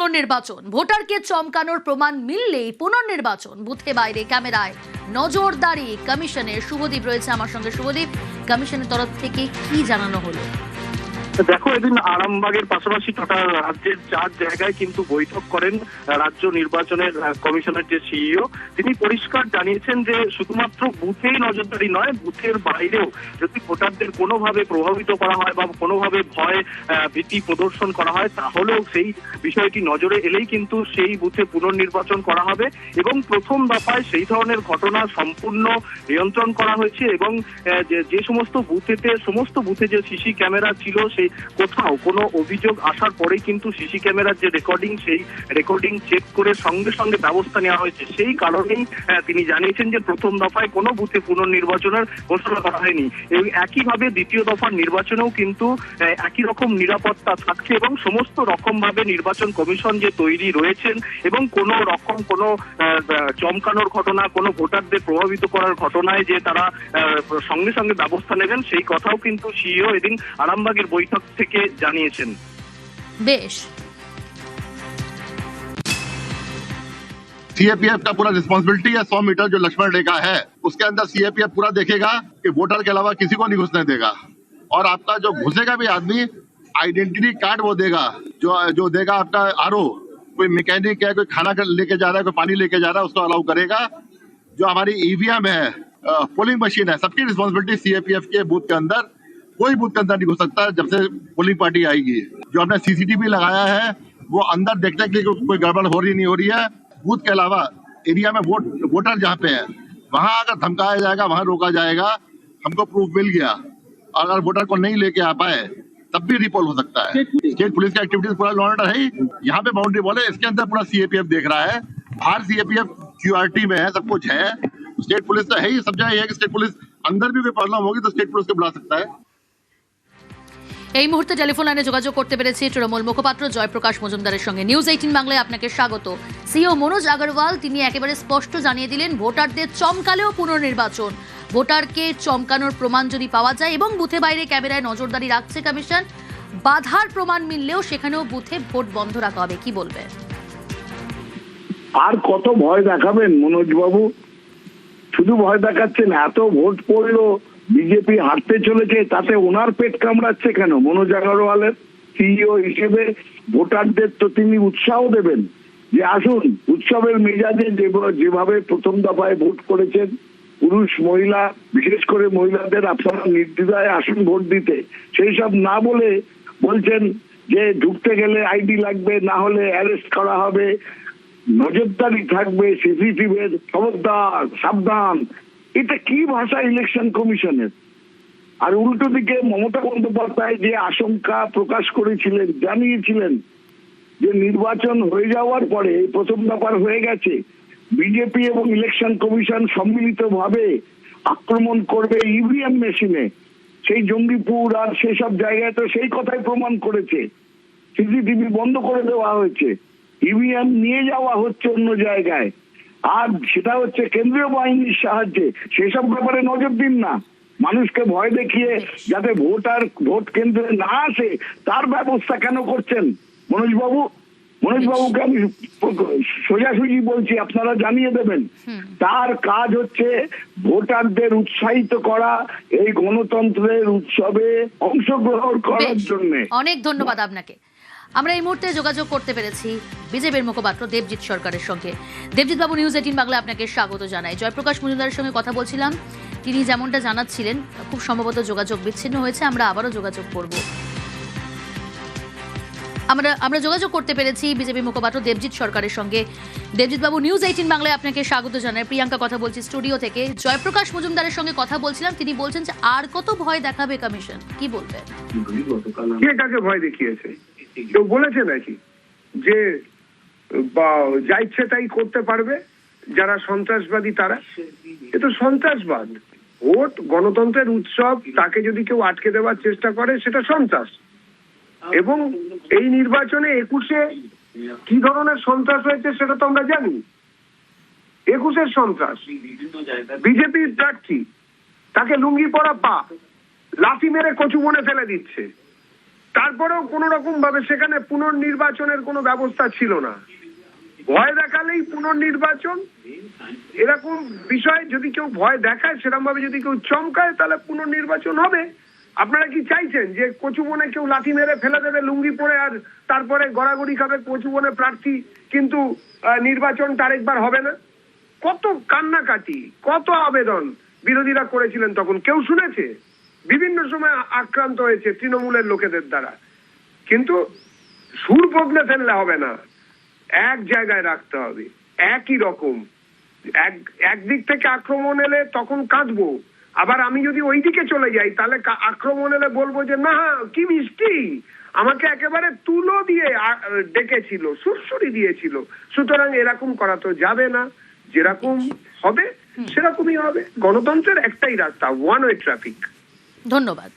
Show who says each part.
Speaker 1: পুনর্নির্বাচন ভোটারকে চমকানোর প্রমাণ মিললেই পুনর্নির্বাচন বুথে বাইরে ক্যামেরায় নজরদারি কমিশনের। শুভদীপ রয়েছে আমার সঙ্গে। শুভদীপ, কমিশনের তরফ থেকে কি জানানো হলো?
Speaker 2: দেখো, এদিন আরামবাগের পাশাপাশি টোটা রাজ্যের 4 জায়গায় কিন্তু বৈঠক করেন রাজ্য নির্বাচনের কমিশনের যে সিইও। তিনি পরিষ্কার জানিয়েছেন যে শুধুমাত্র বুথেই নজরদারি নয়, বুথের বাইরেও যদি ভোটারদের কোনোভাবে প্রভাবিত করা হয় বা কোনোভাবে ভয় ভীতি প্রদর্শন করা হয়, তাহলেও সেই বিষয়টি নজরে এলেই কিন্তু সেই বুথে পুনর্নির্বাচন করা হবে। এবং প্রথম দফায় সেই ধরনের ঘটনা সম্পূর্ণ নিয়ন্ত্রণ করা হয়েছে এবং যে সমস্ত বুথে যে সিসি ক্যামেরা ছিল, সেই কোথাও কোনো অভিযোগ আসার পরেই কিন্তু সিসি ক্যামেরার যে রেকর্ডিং, সেই রেকর্ডিং চেক করে সঙ্গে সঙ্গে ব্যবস্থা নেওয়া হয়েছে। সেই কারণেই তিনি জানিয়েছেন যে প্রথম দফায় কোনো বুথে পুনর্নির্বাচনের ঘোষণা করা হয়নি এবং একইভাবে দ্বিতীয় দফার নির্বাচনেও কিন্তু একই রকম নিরাপত্তা থাকছে এবং সমস্ত রকম ভাবে নির্বাচন কমিশন যে তৈরি রয়েছেন এবং কোনো রকম কোনো চমকানোর ঘটনা, কোনো ভোটারদের প্রভাবিত করার ঘটনায় যে তারা সঙ্গে সঙ্গে ব্যবস্থা নেবেন, সেই কথাও কিন্তু সিইও এদিন আরামবাগের বৈঠক থেকে জানিয়েছেন।
Speaker 1: বেশ,
Speaker 3: सीएपीएफ का पूरा रिस्पॉन्सिबिलिटी है। 100 मीटर जो लक्ष्मण रेखा है उसके अंदर सीएपीएफ पूरा देखेगा कि वोटर के अलावा किसी को नहीं घुसने देगा। और आपका जो घुसेगा भी आदमी, आइडेंटिटी कार्ड वो देगा, जो देगा आपका आरओ। कोई मैकेनिक है, कोई खाना लेके जा रहा है, कोई पानी लेके जा रहा है, उसको अलाउ करेगा। जो हमारी ईवीएम है, पोलिंग मशीन है, सबकी रिस्पॉन्सिबिलिटी सीएपीएफ के बूथ के अंदर। कोई बूथ के अंदर नहीं घुस सकता जब से पोलिंग पार्टी आएगी। जो हमने सीसीटीवी लगाया है वो अंदर देखने के लिए कोई गड़बड़ हो रही नहीं हो रही है। बूथ के अलावा एरिया में वोटर जहाँ पे है वहां अगर धमकाया जाएगा, वहां रोका जाएगा, हमको प्रूफ मिल गया, अगर वोटर को नहीं लेके आ पाए तब भी रिपोल हो सकता है। स्टेट पुलिस की एक्टिविटीज पूरा लॉ एंड ऑर्डर है। यहाँ पे बाउंड्री वॉल है, इसके अंदर पूरा सीएपीएफ देख रहा है। बाहर सीएपीएफ क्यूआरटी में है, सब कुछ है। स्टेट पुलिस तो है ही, सब जगह है कि स्टेट पुलिस अंदर भी कोई प्रॉब्लम होगी तो स्टेट पुलिस को बुला सकता है।
Speaker 1: এই মুহূর্তে টেলিফোন লাইনে যোগাযোগ করতে পেরেছি তৃণমূল মুখপাত্র জয়প্রকাশ মজুমদারের সঙ্গে। নিউজ 18 বাংলায় আপনাকে স্বাগত। সিও মনোজ আগরওয়াল তিনি একেবারে স্পষ্ট জানিয়ে দিলেন, ভোটারদের চমকালেও পুনর্নির্বাচন। ভোটারকে চমকানোর প্রমাণ যদি পাওয়া যায় এবং বুথে বাইরে ক্যামেরায় নজরদারি রাখছে কমিশন, বাধার প্রমাণ মিললেও সেখানেও বুথে ভোট বন্ধ রাখা হবে। কি বলবে?
Speaker 4: আর কত ভয় দেখাবেন মনোজ বাবু? শুধু ভয় দেখাচ্ছেন, এত ভোট পড়লো, বিজেপি হারতে চলেছে, তাতে ওনার পেট কামড়াচ্ছে কেন? মনোজ আগরওয়ালের সিইও হিসেবে ভোটারদের তো তিনি উৎসাহ দেবেন যে আসুন, উৎসবের মেজাজে যেভাবে প্রথম দফায় ভোট করেছেন, পুরুষ মহিলা বিশেষ করে মহিলাদের আপনারা নির্দ্বিধায় আসুন ভোট দিতে, সেই সব না বলে বলছেন যে ঢুকতে গেলে আইডি লাগবে, না হলে অ্যারেস্ট করা হবে, নজরদারি থাকবে, সিসিটিভির খবরদার সাবধান। এটা কি ভাষা ইলেকশন কমিশনের? আর উল্টো দিকে মমতা বন্দ্যোপাধ্যায় যে আশঙ্কা প্রকাশ করেছিলেন, জানিয়েছিলেন যে নির্বাচন হয়ে যাওয়ার পরে, প্রথম দফার হয়ে গেছে, বিজেপি এবং ইলেকশন কমিশন সম্মিলিতভাবে আক্রমণ করবে ইভিএম মেশিনে। সেই জঙ্গিপুর আর সেসব জায়গায় তো সেই কথাই প্রমাণ করেছে। সিসিটিভি বন্ধ করে দেওয়া হয়েছে, ইভিএম নিয়ে যাওয়া হচ্ছে অন্য জায়গায়, আর সেটা হচ্ছে কেন্দ্রীয় বাহিনীর সাহায্যে। সেসব ব্যাপারে নজর দিন না। মানুষকে ভয় দেখিয়ে যাতে ভোট কেন্দ্রে না আসে তার ব্যবস্থা কেন করছেন মনোজবাবু? মনোজবাবুকে আমি সোজাসুজি বলছি, আপনারা জানিয়ে দেবেন। তার কাজ হচ্ছে ভোটারদের উৎসাহিত করা, এই গণতন্ত্রের উৎসবে অংশগ্রহণ করার জন্য।
Speaker 1: অনেক ধন্যবাদ আপনাকে। আমরা এই মুহূর্তে যোগাযোগ করতে পেরেছি বিজেপির মুখপাত্র দেবজিৎ সরকারের সঙ্গে। দেবজিৎ বাবু, নিউজ 18 বাংলায় আপনাকে স্বাগত জানাই। জয়প্রকাশ মজুমদারের সঙ্গে কথা বলছিলাম, তিনি যেমনটা জানাচ্ছিলেন খুব সম্ভবত যোগাযোগ বিচ্ছিন্ন হয়েছে, আমরা আবারও যোগাযোগ করব। আমরা যোগাযোগ করতে পেরেছি বিজেপি মুখপাত্র দেবজিৎ সরকারের সঙ্গে। দেবজিৎ বাবু, নিউজ 18 বাংলায় আপনাকে স্বাগত জানাই। প্রিয়াঙ্কা কথা বলছি স্টুডিও থেকে। জয়প্রকাশ মজুমদারের সঙ্গে কথা বলছিলাম, তিনি বলছেন যে আর কত ভয় দেখাবে কমিশন, কি বলবেন?
Speaker 5: কে কাকে ভয় দেখিয়েছে? কেউ বলেছে নাকি যে যা ইচ্ছে তাই করতে পারবে যারা সন্ত্রাসবাদী তারা? এ তো সন্ত্রাসবাদ। ভোট গণতন্ত্রের উৎসব, তাকে যদি কেউ আটকে দেওয়ার চেষ্টা করে সেটা সন্ত্রাস। এবং এই নির্বাচনে 21-এ কি ধরনের সন্ত্রাস হয়েছে সেটা তো আমরা জানি। 21-এর সন্ত্রাস, বিজেপির প্রার্থী তাকে লুঙ্গি পরা পা লাথি মেরে কচু বনে ফেলে দিচ্ছে, তারপরেও কোন রকম ভাবে সেখানে পুনর্নির্বাচনের কোনো ব্যবস্থা ছিল না। ভয় দেখালেই পুনর্নির্বাচন, এরকম বিষয় যদি কেউ ভয় দেখায়, সেরকম ভাবে যদি কেউ চমকায়, তাহলে পুনর্নির্বাচন হবে। আপনারা কি চাইছেন যে কচুবনে কেউ লাঠি মেরে ফেলে দেবে লুঙ্গি পরে, আর তারপরে গড়াগড়ি খাবে কচুবনে প্রার্থী, কিন্তু নির্বাচনটা আরেকবার হবে না? কত কান্নাকাটি, কত আবেদন বিরোধীরা করেছিলেন, তখন কেউ শুনেছে? বিভিন্ন সময় আক্রান্ত হয়েছে তৃণমূলের লোকেদের দ্বারা, কিন্তু সুর বদলে ফেললে হবে না, এক জায়গায় রাখতে হবে, একই রকম। একদিক থেকে আক্রমণ এলে তখন কাঁদবো, আবার আমি যদি ওই দিকে চলে যাই তাহলে আক্রমণ এলে বলবো যে না কি মিষ্টি, আমাকে একেবারে তুলো দিয়ে ডেকেছিল, সুরসুরি দিয়েছিল। সুতরাং এরকম করা তো যাবে না, যেরকম হবে সেরকমই হবে। গণতন্ত্রের একটাই রাস্তা, ওয়ান ওয়ে ট্রাফিক।
Speaker 1: ধন্যবাদ।